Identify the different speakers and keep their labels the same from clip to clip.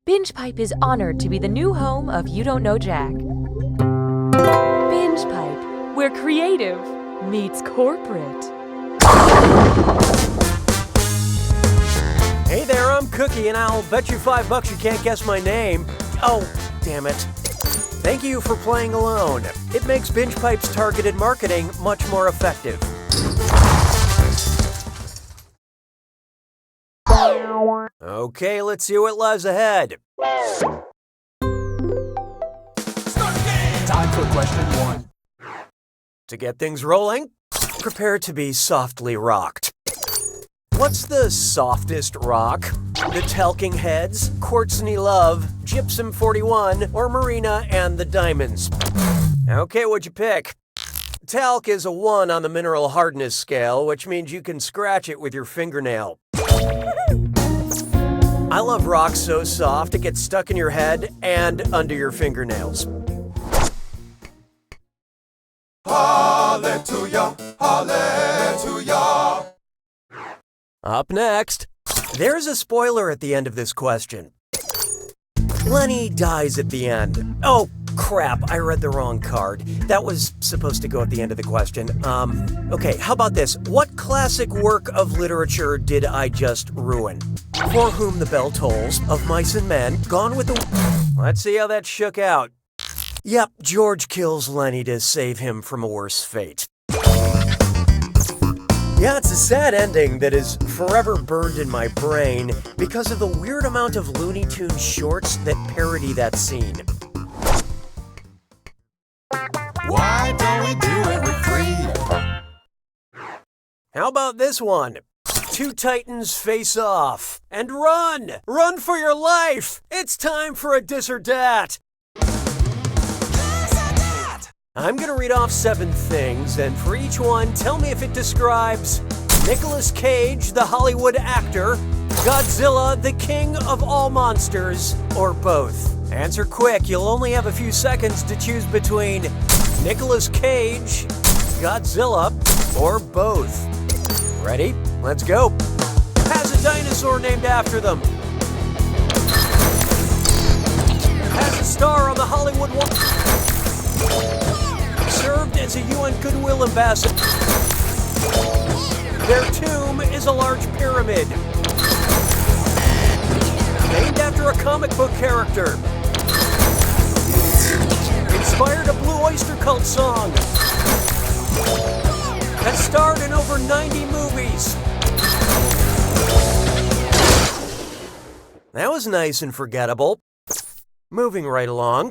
Speaker 1: Binge Pipe is honored to be the new home of You Don't Know Jack. Binge Pipe, where creative meets corporate.
Speaker 2: Hey there, I'm Cookie, and I'll bet you $5 you can't guess my name. Oh, damn it. Thank you for playing alone. It makes Binge Pipe's targeted marketing much more effective. Okay, let's see what lies ahead.
Speaker 3: Time for question 1.
Speaker 2: To get things rolling, prepare to be softly rocked. What's the softest rock? The Talking Heads, Quartzny Love, Gypsum 41, or Marina and the Diamonds? Okay, what'd you pick? Talc is a 1 on the mineral hardness scale, which means you can scratch it with your fingernail. I love rocks so soft it gets stuck in your head and under your fingernails.
Speaker 3: Hallelujah, hallelujah.
Speaker 2: Up next, there's a spoiler at the end of this question. Lenny dies at the end. Oh, crap, I read the wrong card. That was supposed to go at the end of the question. Okay, how about this? What classic work of literature did I just ruin? For Whom the Bell Tolls, Of Mice and Men, Gone with the... Let's see how that shook out. Yep, George kills Lenny to save him from a worse fate. Yeah, it's a sad ending that is forever burned in my brain because of the weird amount of Looney Tunes shorts that parody that scene.
Speaker 3: Why don't we do it with 3?
Speaker 2: How about this one? Two titans face off. And run! Run for your life! It's time for a dis or dat! I'm gonna read off 7 things, and for each one, tell me if it describes Nicolas Cage, the Hollywood actor, Godzilla, the king of all monsters, or both. Answer quick, you'll only have a few seconds to choose between Nicolas Cage, Godzilla, or both. Ready? Let's go. Has a dinosaur named after them. Has a star on the Hollywood Walk. Served as a UN Goodwill ambassador. Their tomb is a large pyramid. Named after a comic book character. Inspired a Blue Oyster Cult song. Has starred in over 90 movies. That was nice and forgettable. Moving right along.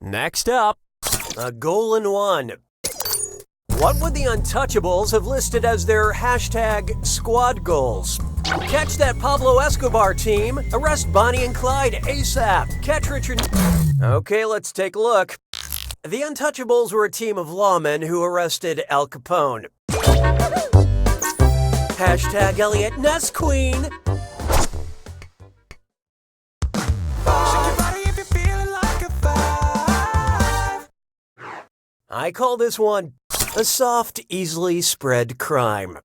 Speaker 2: Next up, a goal in one. What would the Untouchables have listed as their hashtag squad goals? Catch that Pablo Escobar team, arrest Bonnie and Clyde ASAP, catch Richard... Okay, let's take a look. The Untouchables were a team of lawmen who arrested Al Capone. Hashtag Elliot Ness Queen. I call this one a soft, easily spread crime.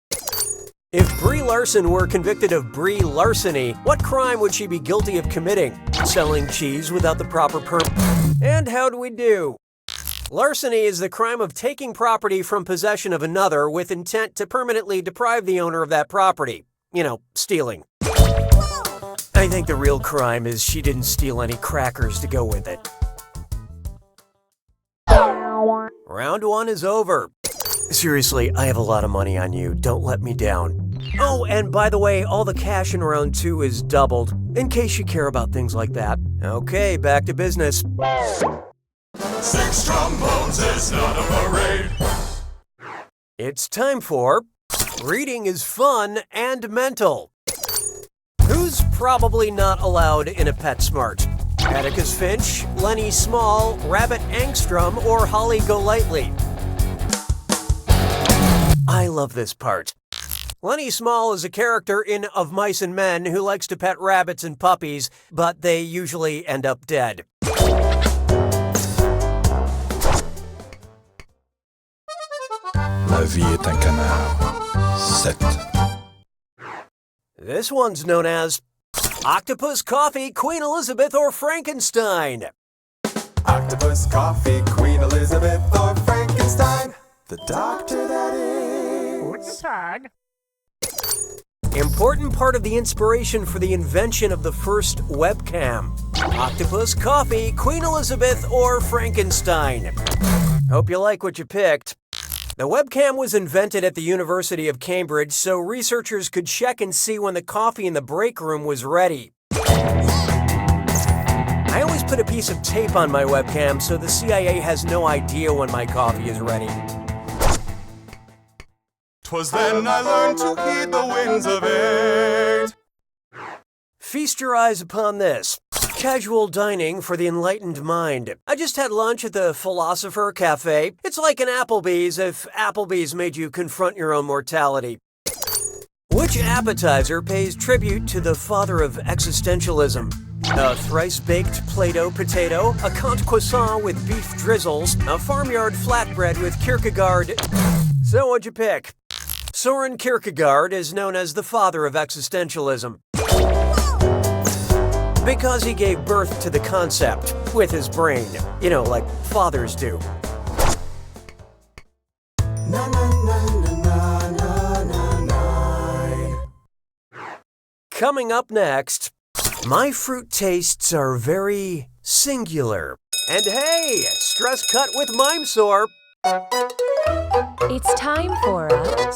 Speaker 2: If Brie Larson were convicted of Brie larceny, what crime would she be guilty of committing? Selling cheese without the proper permit? And how'd we do? Larceny is the crime of taking property from possession of another with intent to permanently deprive the owner of that property. You know, stealing. I think the real crime is she didn't steal any crackers to go with it. Round 1 is over. Seriously, I have a lot of money on you. Don't let me down. Oh, and by the way, all the cash in round 2 is doubled, in case you care about things like that. Okay, back to business.
Speaker 3: 6 trombones is not a parade.
Speaker 2: It's time for Reading is Fun and Mental. Who's probably not allowed in a PetSmart? Atticus Finch, Lenny Small, Rabbit Angstrom, or Holly Golightly? I love this part. Lenny Small is a character in Of Mice and Men who likes to pet rabbits and puppies, but they usually end up dead.
Speaker 3: La vie est un canard. 7.
Speaker 2: This one's known as Octopus, Coffee, Queen Elizabeth, or Frankenstein.
Speaker 3: Octopus, coffee, Queen Elizabeth, or Frankenstein. The doctor that is.
Speaker 2: Important part of the inspiration for the invention of the first webcam. Octopus, Coffee, Queen Elizabeth, or Frankenstein. Hope you like what you picked. The webcam was invented at the University of Cambridge so researchers could check and see when the coffee in the break room was ready. I always put a piece of tape on my webcam so the CIA has no idea when my coffee is ready.
Speaker 3: 'Twas then I learned to heed the winds of 8.
Speaker 2: Feast your eyes upon this. Casual dining for the enlightened mind. I just had lunch at the Philosopher Cafe. It's like an Applebee's if Applebee's made you confront your own mortality. Which appetizer pays tribute to the father of existentialism? A thrice-baked Play-Doh potato, a Comte croissant with beef drizzles, a farmyard flatbread with Kierkegaard. So what'd you pick? Soren Kierkegaard is known as the father of existentialism because he gave birth to the concept with his brain, you know, like fathers do.
Speaker 3: Na, na, na, na, na, na, na.
Speaker 2: Coming up next, my fruit tastes are very singular. And hey, stress cut with mime sore.
Speaker 1: It's time for a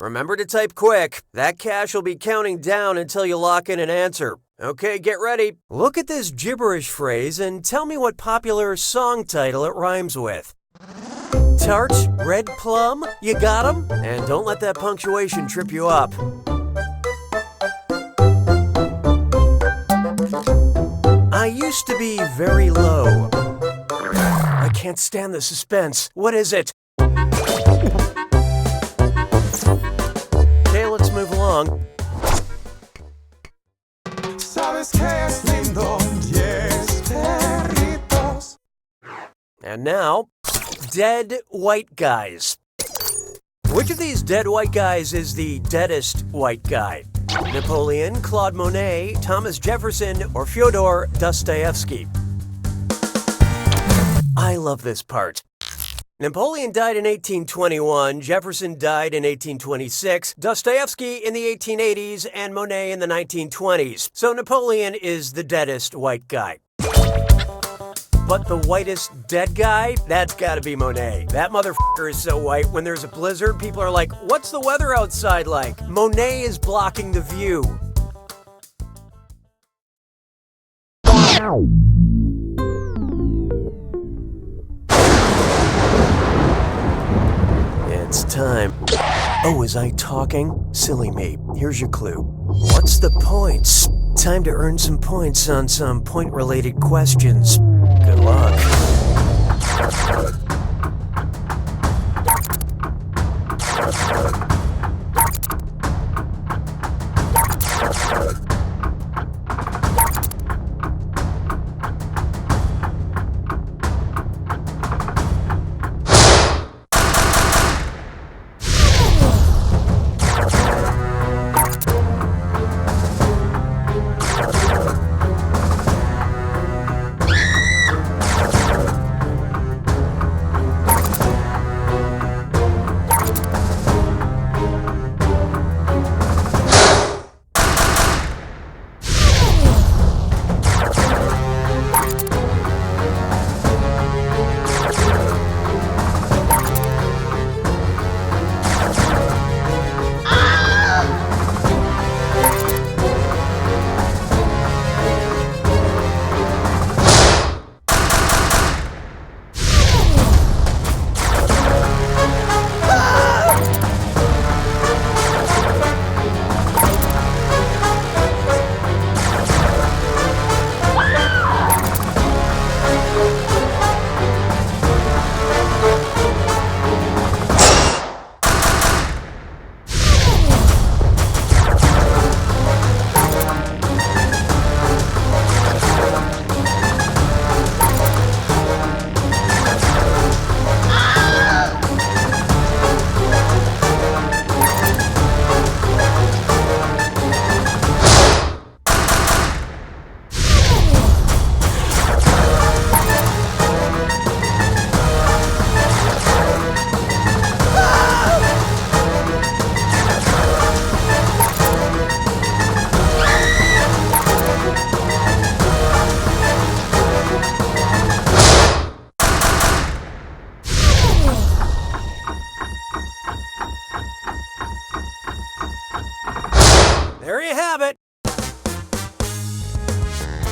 Speaker 2: Remember to type quick. That cache will be counting down until you lock in an answer. Okay, get ready. Look at this gibberish phrase and tell me what popular song title it rhymes with. Tart, red plum, you got 'em? And don't let that punctuation trip you up. I used to be very low. I can't stand the suspense. What is it? Okay, let's move along.
Speaker 3: Sabes que es lindo, yes, perritos.
Speaker 2: And now, dead white guys. Which of these dead white guys is the deadest white guy? Napoleon, Claude Monet, Thomas Jefferson, or Fyodor Dostoevsky? I love this part. Napoleon died in 1821, Jefferson died in 1826, Dostoevsky in the 1880s, and Monet in the 1920s. So Napoleon is the deadest white guy. But the whitest dead guy? That's gotta be Monet. That motherfucker is so white, when there's a blizzard, people are like, what's the weather outside like? Monet is blocking the view. It's time. Oh, was I talking? Silly me. Here's your clue. What's the points? Time to earn some points on some point-related questions. Good luck.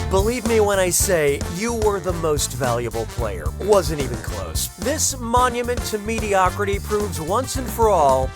Speaker 2: Believe me when I say you were the most valuable player. Wasn't even close. This monument to mediocrity proves once and for all